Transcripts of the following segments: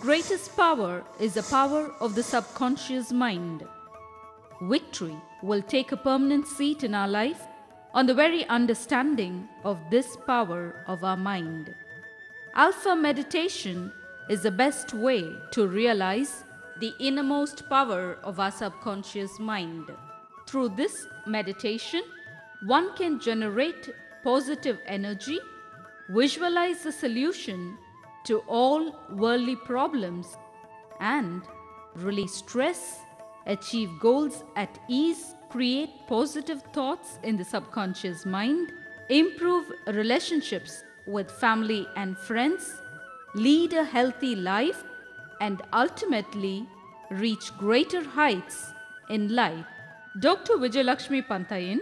greatest power is the power of the subconscious mind. Victory will take a permanent seat in our life on the very understanding of this power of our mind. Alpha meditation is the best way to realize the innermost power of our subconscious mind. Through this meditation, one can generate positive energy, visualize the solution to all worldly problems, and release stress, achieve goals at ease, create positive thoughts in the subconscious mind, improve relationships with family and friends, lead a healthy life, and ultimately reach greater heights in life. Dr. Vijayalakshmi Pantayan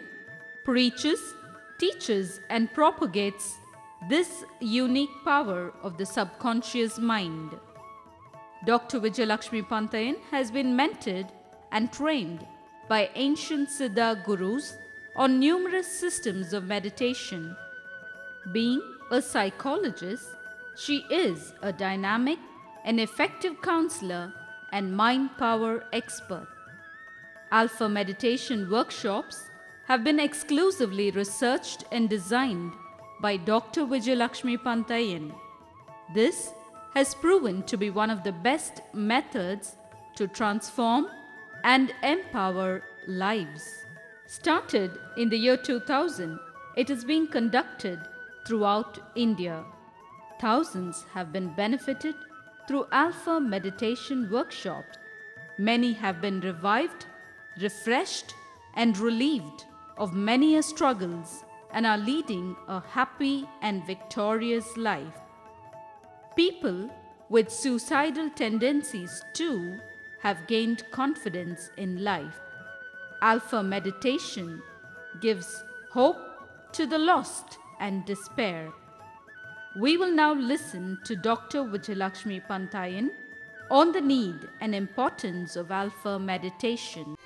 preaches, teaches, and propagates this unique power of the subconscious mind. Dr. Vijayalakshmi Pantayan has been mentored and trained by ancient Siddha gurus on numerous systems of meditation. Being a psychologist, she is a dynamic and effective counselor and mind power expert. Alpha meditation workshops have been exclusively researched and designed by Dr. Vijayalakshmi Pantayan. This has proven to be one of the best methods to transform and empower lives. Started in the year 2000, it is being conducted throughout India. Thousands have been benefited through Alpha meditation workshops. Many have been revived, refreshed, and relieved of many struggles and are leading a happy and victorious life. People with suicidal tendencies too have gained confidence in life. Alpha meditation gives hope to the lost and despair. We will now listen to Dr. Vijayalakshmi Pantayan on the need and importance of Alpha meditation.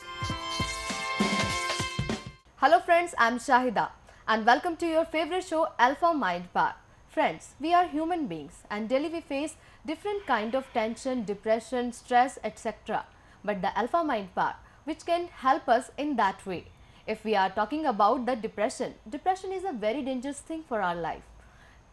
Hello friends, I am Shahida and welcome to your favorite show Alpha Mind Bar. Friends, we are human beings and daily we face different kind of tension, depression, stress, etc. But the Alpha Mind Bar, which can help us in that way. If we are talking about the depression is a very dangerous thing for our life.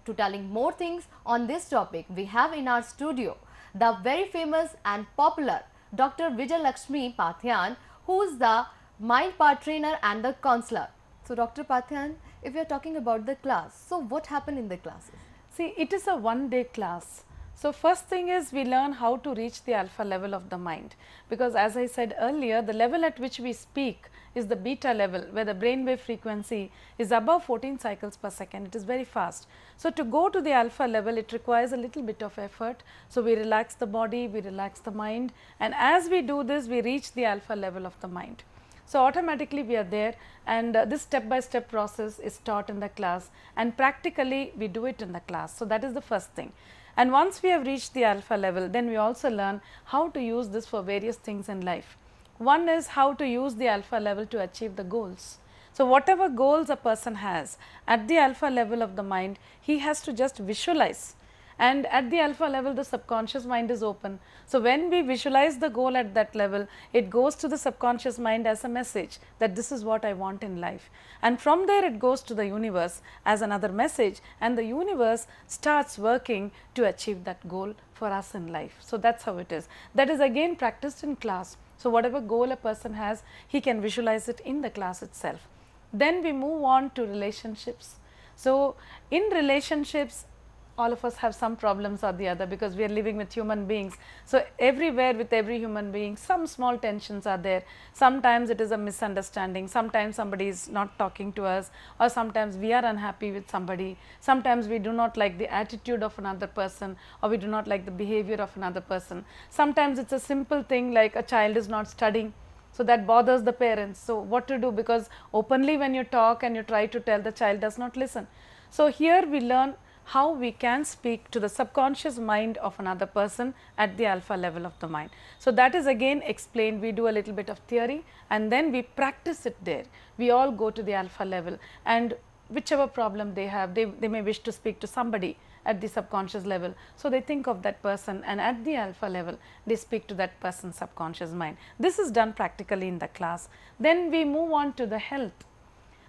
To telling more things on this topic, we have in our studio the very famous and popular Dr. Vijayalakshmi Pantayan, who is the Mind Power trainer and the counselor. So Dr. Pantayan, if we are talking about the class, so what happened in the classes? See, it is a one-day class. So first thing is we learn how to reach the alpha level of the mind, because as I said earlier, the level at which we speak is the beta level, where the brainwave frequency is above 14 cycles per second. It is very fast. So to go to the alpha level, it requires a little bit of effort. So we relax the body, we relax the mind, and as we do this, we reach the alpha level of the mind. So automatically we are there, and this step by step process is taught in the class, and practically we do it in the class. So that is the first thing. And once we have reached the alpha level, then we also learn how to use this for various things in life. One is how to use the alpha level to achieve the goals. So whatever goals a person has at the alpha level of the mind, he has to just visualize. And at the alpha level, the subconscious mind is open. So when we visualize the goal at that level, it goes to the subconscious mind as a message that this is what I want in life. And from there it goes to the universe as another message, and the universe starts working to achieve that goal for us in life. So that's how it is. That is again practiced in class. So whatever goal a person has, he can visualize it in the class itself. Then we move on to relationships. So in relationships, all of us have some problems or the other, because we are living with human beings. So everywhere with every human being, some small tensions are there. Sometimes it is a misunderstanding, sometimes somebody is not talking to us, or sometimes we are unhappy with somebody, sometimes we do not like the attitude of another person, or we do not like the behavior of another person. Sometimes it is a simple thing like a child is not studying. So that bothers the parents. So what to do, because openly when you talk and you try to tell, the child does not listen. So here we learn how we can speak to the subconscious mind of another person at the alpha level of the mind. So that is again explained. We do a little bit of theory and then we practice it there. We all go to the alpha level, and whichever problem they have, they may wish to speak to somebody at the subconscious level. So, they think of that person, and at the alpha level they speak to that person's subconscious mind. This is done practically in the class. Then we move on to the health.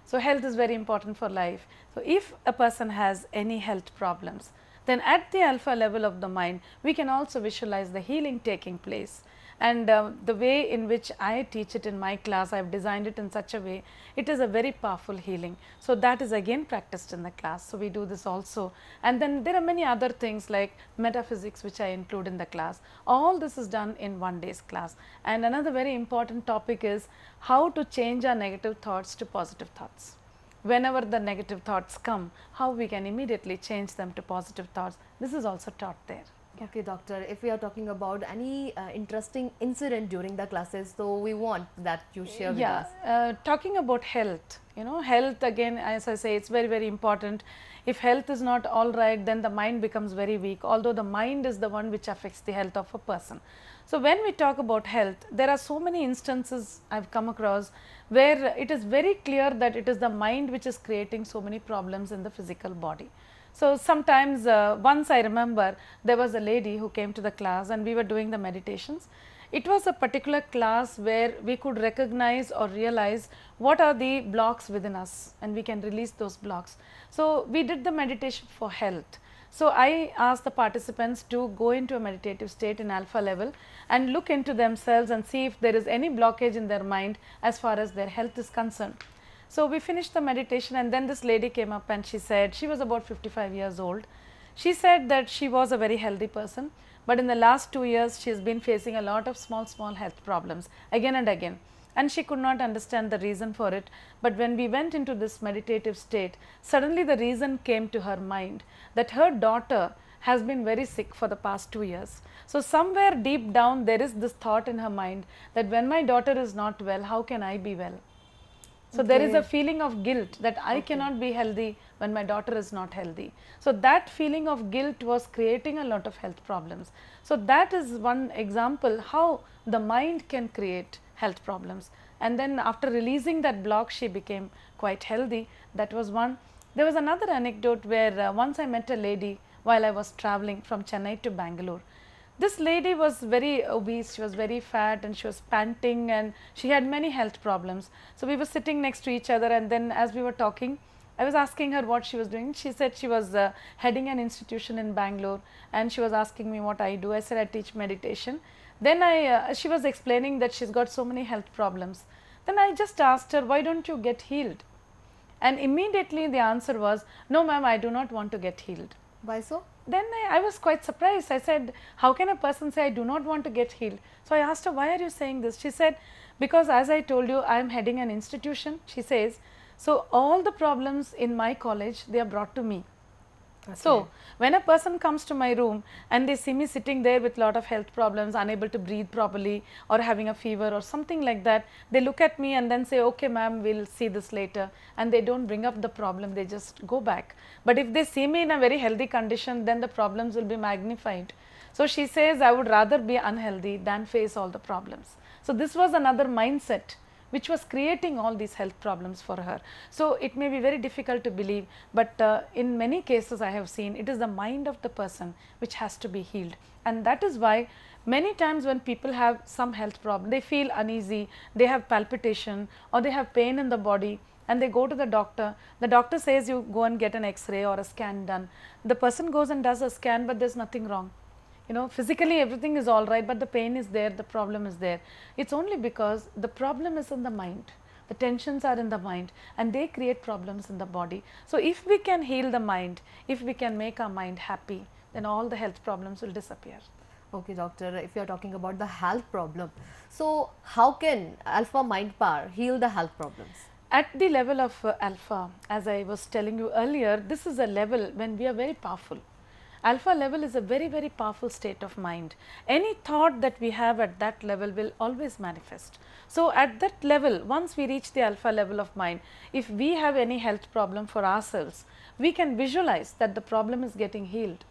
So, health is very important for life. So, if a person has any health problems, then at the alpha level of the mind we can also visualize the healing taking place. And the way in which I teach it in my class, I have designed it in such a way, it is a very powerful healing. So, that is again practiced in the class. So, we do this also, and then there are many other things like metaphysics which I include in the class. All this is done in one day's class. And another very important topic is how to change our negative thoughts to positive thoughts. Whenever the negative thoughts come, how we can immediately change them to positive thoughts. This is also taught there. Okay, doctor, if we are talking about any interesting incident during the classes, so we want that you share with us. Talking about health, health again, as I say, it's very, very important. If health is not all right, then the mind becomes very weak, although the mind is the one which affects the health of a person. So, when we talk about health, there are so many instances I have come across where it is very clear that it is the mind which is creating so many problems in the physical body. So, sometimes once I remember there was a lady who came to the class and we were doing the meditations. It was a particular class where we could recognize or realize what are the blocks within us, and we can release those blocks. So, we did the meditation for health. So, I asked the participants to go into a meditative state in alpha level and look into themselves and see if there is any blockage in their mind as far as their health is concerned. So, we finished the meditation, and then this lady came up and she said, she was about 55 years old. She said that she was a very healthy person, but in the last 2 years she has been facing a lot of small health problems again and again, and she could not understand the reason for it. But when we went into this meditative state, suddenly the reason came to her mind that her daughter has been very sick for the past 2 years. So, somewhere deep down there is this thought in her mind that when my daughter is not well, how can I be well? So, there is a feeling of guilt that I cannot be healthy when my daughter is not healthy. So, that feeling of guilt was creating a lot of health problems. So, that is one example how the mind can create health problems. And then after releasing that block, she became quite healthy. That was one. There was another anecdote where once I met a lady while I was traveling from Chennai to Bangalore. This lady was very obese, she was very fat, and she was panting, and she had many health problems. So, we were sitting next to each other, and then as we were talking, I was asking her what she was doing. She said she was heading an institution in Bangalore, and she was asking me what I do. I said I teach meditation. Then she was explaining that she's got so many health problems. Then I just asked her, why don't you get healed? And immediately the answer was, no ma'am, I do not want to get healed. Why so? Then I was quite surprised. I said, how can a person say I do not want to get healed? So, I asked her, why are you saying this? She said, because as I told you, I am heading an institution. She says, so all the problems in my college, they are brought to me. Okay. So, when a person comes to my room and they see me sitting there with lot of health problems, unable to breathe properly or having a fever or something like that, they look at me and then say, okay ma'am, we will see this later, and they do not bring up the problem, they just go back. But if they see me in a very healthy condition, then the problems will be magnified. So, she says, I would rather be unhealthy than face all the problems. So, this was another mindset which was creating all these health problems for her. So, it may be very difficult to believe, but in many cases I have seen it is the mind of the person which has to be healed, and that is why many times when people have some health problem, they feel uneasy, they have palpitation or they have pain in the body, and they go to the doctor says you go and get an X-ray or a scan done. The person goes and does a scan, but there is nothing wrong. Physically everything is all right, but the pain is there, the problem is there. It is only because the problem is in the mind, the tensions are in the mind, and they create problems in the body. So, if we can heal the mind, if we can make our mind happy, then all the health problems will disappear. Okay doctor, if you are talking about the health problem, so how can alpha mind power heal the health problems? At the level of alpha, as I was telling you earlier, this is a level when we are very powerful. Alpha level is a very, very powerful state of mind. Any thought that we have at that level will always manifest. So, at that level, once we reach the alpha level of mind, if we have any health problem for ourselves, we can visualize that the problem is getting healed.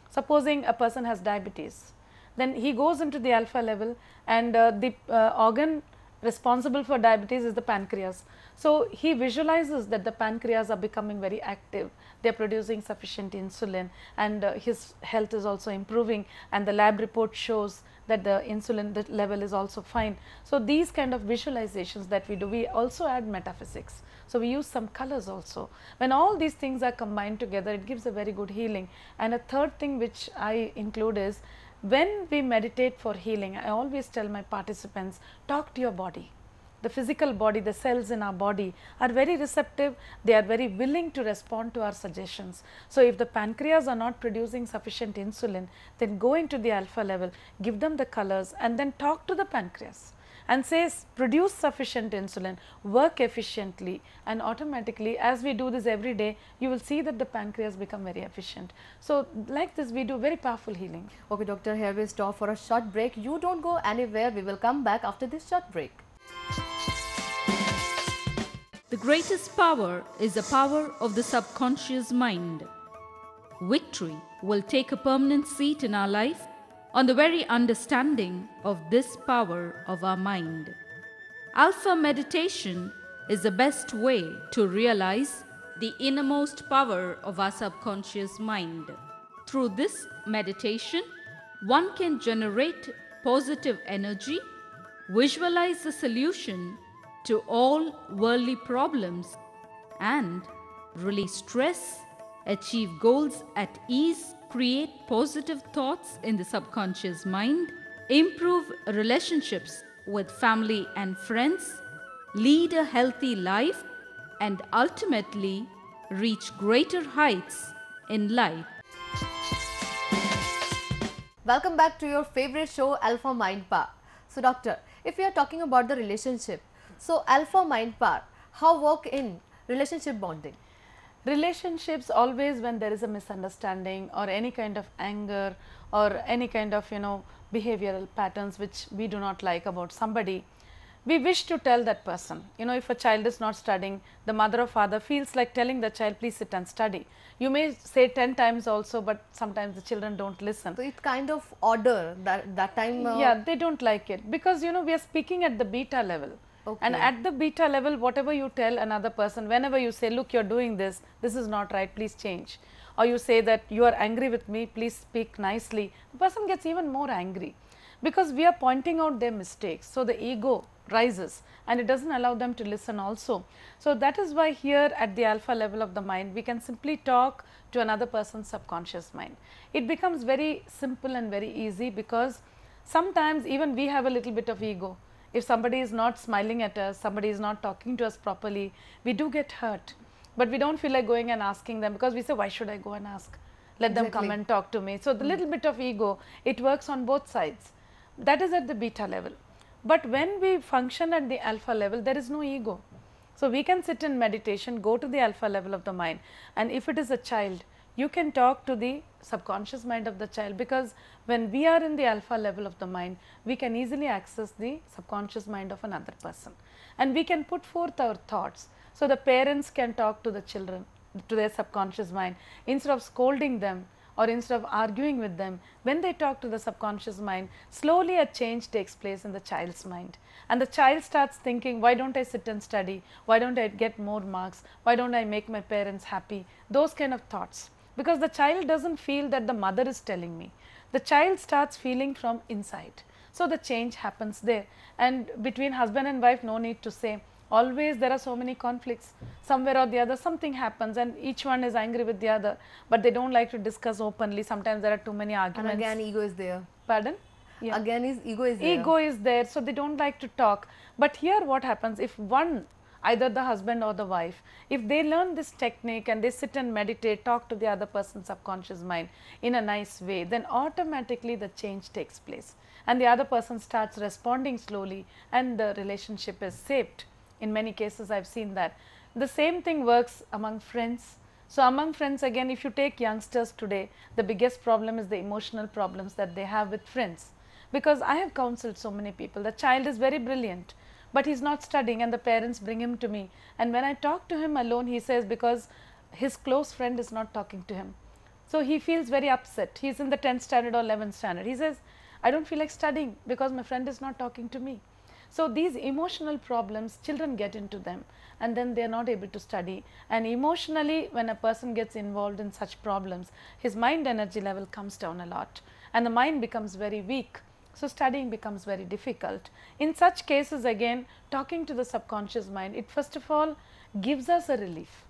Supposing a person has diabetes, then he goes into the alpha level, and the organ responsible for diabetes is the pancreas. So he visualizes that the pancreas are becoming very active, they are producing sufficient insulin, and his health is also improving, and the lab report shows that the insulin level is also fine. So these kind of visualizations that we do, we also add metaphysics. So we use some colors also. When all these things are combined together, it gives a very good healing. And a third thing which I include is, when we meditate for healing, I always tell my participants, talk to your body. The physical body, the cells in our body are very receptive, they are very willing to respond to our suggestions. So if the pancreas are not producing sufficient insulin, then go into the alpha level, give them the colors, and then talk to the pancreas and says, produce sufficient insulin, work efficiently, and automatically, as we do this every day, you will see that the pancreas become very efficient. So like this, we do very powerful healing. Okay, doctor, here we stop for a short break. You don't go anywhere. We will come back after this short break. The greatest power is the power of the subconscious mind. Victory will take a permanent seat in our life on the very understanding of this power of our mind. Alpha meditation is the best way to realize the innermost power of our subconscious mind. Through this meditation, one can generate positive energy, visualize the solution to all worldly problems, and release stress, achieve goals at ease, create positive thoughts in the subconscious mind, improve relationships with family and friends, lead a healthy life, and ultimately reach greater heights in life. Welcome back to your favorite show, Alpha Mind Power. So doctor, if we are talking about the relationship, so Alpha Mind Power, how work in relationship bonding? Relationships, always when there is a misunderstanding or any kind of anger or any kind of behavioral patterns which we do not like about somebody, we wish to tell that person. If a child is not studying, the mother or father feels like telling the child, please sit and study. You may say 10 times also, but sometimes the children don't listen. So it kind of order that time. Yeah, they don't like it, because we are speaking at the beta level. Okay. And at the beta level, whatever you tell another person, whenever you say, look, you're doing this is not right, please change. Or you say that you are angry with me, please speak nicely. The person gets even more angry, because we are pointing out their mistakes. So the ego rises and it doesn't allow them to listen also. So that is why here at the alpha level of the mind, we can simply talk to another person's subconscious mind. It becomes very simple and very easy, because sometimes even we have a little bit of ego. If somebody is not smiling at us, somebody is not talking to us properly, we do get hurt. But we don't feel like going and asking them, because we say, why should I go and ask? Let them come and talk to me. So the little bit of ego, it works on both sides. That is at the beta level. But when we function at the alpha level, there is no ego. So we can sit in meditation, go to the alpha level of the mind, and if it is a child, you can talk to the subconscious mind of the child, because when we are in the alpha level of the mind, we can easily access the subconscious mind of another person, and we can put forth our thoughts. So the parents can talk to the children, to their subconscious mind, instead of scolding them or instead of arguing with them. When they talk to the subconscious mind, slowly a change takes place in the child's mind, and the child starts thinking, why don't I sit and study, why don't I get more marks, why don't I make my parents happy, those kind of thoughts. Because the child doesn't feel that the mother is telling me, the child starts feeling from inside. So the change happens there. And between husband and wife, no need to say, always there are so many conflicts, somewhere or the other something happens and each one is angry with the other, but they don't like to discuss openly. Sometimes there are too many arguments. And again, ego is there. Pardon? Yeah. Again, ego is there. Ego is there, so they don't like to talk. But here what happens, if one, either the husband or the wife, if they learn this technique and they sit and meditate, talk to the other person's subconscious mind in a nice way, then automatically the change takes place and the other person starts responding slowly and the relationship is saved. In many cases I have seen that. The same thing works among friends. So among friends, again, if you take youngsters today, the biggest problem is the emotional problems that they have with friends. Because I have counseled so many people, the child is very brilliant, but he is not studying and the parents bring him to me, and when I talk to him alone, he says because his close friend is not talking to him. So he feels very upset. He is in the 10th standard or 11th standard. He says, I don't feel like studying because my friend is not talking to me. So these emotional problems, children get into them and then they are not able to study, and emotionally when a person gets involved in such problems, his mind energy level comes down a lot and the mind becomes very weak. So studying becomes very difficult. In such cases, again, talking to the subconscious mind, it first of all gives us a relief.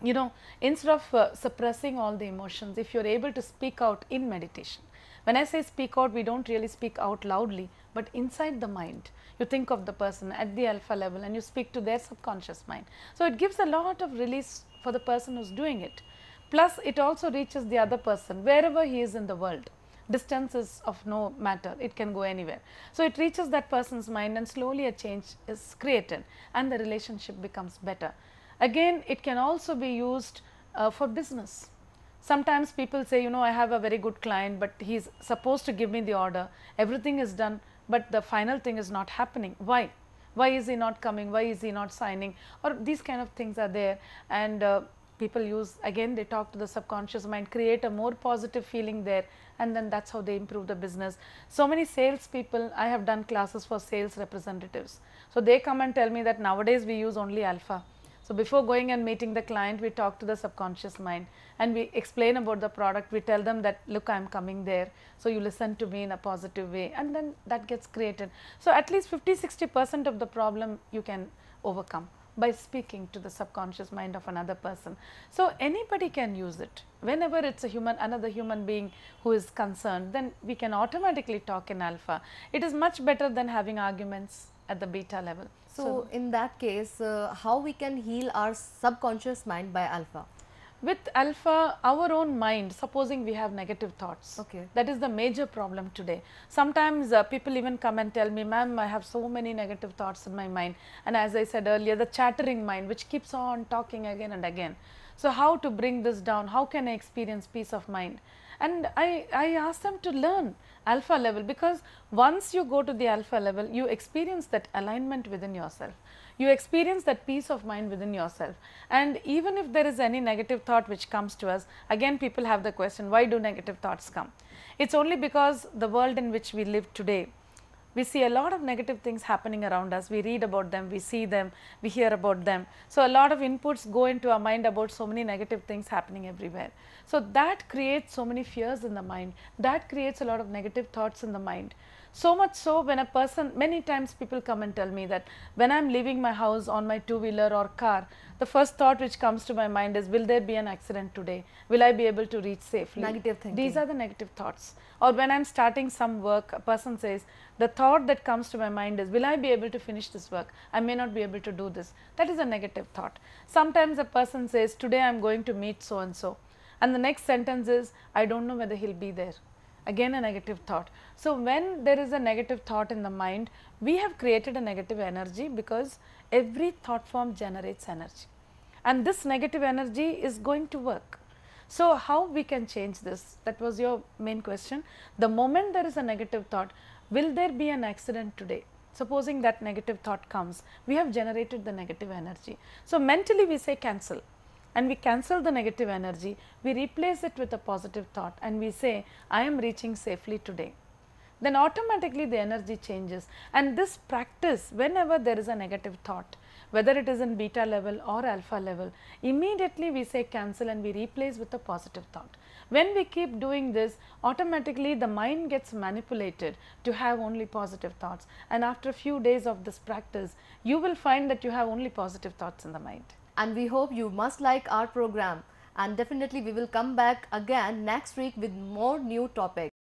You know, instead of suppressing all the emotions, if you are able to speak out in meditation. When I say speak out, we don't really speak out loudly, but inside the mind. You think of the person at the alpha level and you speak to their subconscious mind. So it gives a lot of release for the person who is doing it. Plus it also reaches the other person wherever he is in the world. Distance is of no matter, it can go anywhere. So it reaches that person's mind and slowly a change is created and the relationship becomes better. Again, it can also be used for business. Sometimes people say, you know, I have a very good client, but he is supposed to give me the order, everything is done, but the final thing is not happening. Why? Why is he not coming? Why is he not signing? Or these kind of things are there, and people use, again they talk to the subconscious mind, create a more positive feeling there, and then that's how they improve the business. So many sales people, I have done classes for sales representatives. So they come and tell me that nowadays we use only alpha. So before going and meeting the client, we talk to the subconscious mind and we explain about the product. We tell them that, look, I am coming there, so you listen to me in a positive way, and then that gets created. So at least 50-60% of the problem you can overcome by speaking to the subconscious mind of another person. So anybody can use it. Whenever it's a human, another human being who is concerned, then we can automatically talk in alpha. It is much better than having arguments at the beta level. So in that case, how we can heal our subconscious mind by alpha? With alpha, our own mind, supposing we have negative thoughts, Okay. that is the major problem today. Sometimes people even come and tell me, ma'am, I have so many negative thoughts in my mind, and as I said earlier, the chattering mind which keeps on talking again and again. So how to bring this down? How can I experience peace of mind? And I ask them to learn alpha level, because once you go to the alpha level, you experience that alignment within yourself. You experience that peace of mind within yourself. And even if there is any negative thought which comes to us, again people have the question, why do negative thoughts come? It's only because the world in which we live today, we see a lot of negative things happening around us. We read about them, we see them, we hear about them. So a lot of inputs go into our mind about so many negative things happening everywhere. So that creates so many fears in the mind. That creates a lot of negative thoughts in the mind. So much so, when a person, many times people come and tell me that when I am leaving my house on my two-wheeler or car, the first thought which comes to my mind is, will there be an accident today? Will I be able to reach safely? Negative thinking. These are the negative thoughts. Or when I am starting some work, a person says, the thought that comes to my mind is, will I be able to finish this work? I may not be able to do this. That is a negative thought. Sometimes a person says, today I am going to meet so and so, and the next sentence is, I don't know whether he'll be there. Again a negative thought. So when there is a negative thought in the mind, we have created a negative energy, because every thought form generates energy, and this negative energy is going to work. So how we can change this? That was your main question. The moment there is a negative thought, will there be an accident today? Supposing that negative thought comes, we have generated the negative energy. So mentally we say cancel, and we cancel the negative energy, we replace it with a positive thought, and we say, I am reaching safely today. Then automatically the energy changes. And this practice, whenever there is a negative thought, whether it is in beta level or alpha level, immediately we say cancel and we replace with a positive thought. When we keep doing this, automatically the mind gets manipulated to have only positive thoughts, and after a few days of this practice, you will find that you have only positive thoughts in the mind. And we hope you must like our program, and definitely we will come back again next week with more new topics.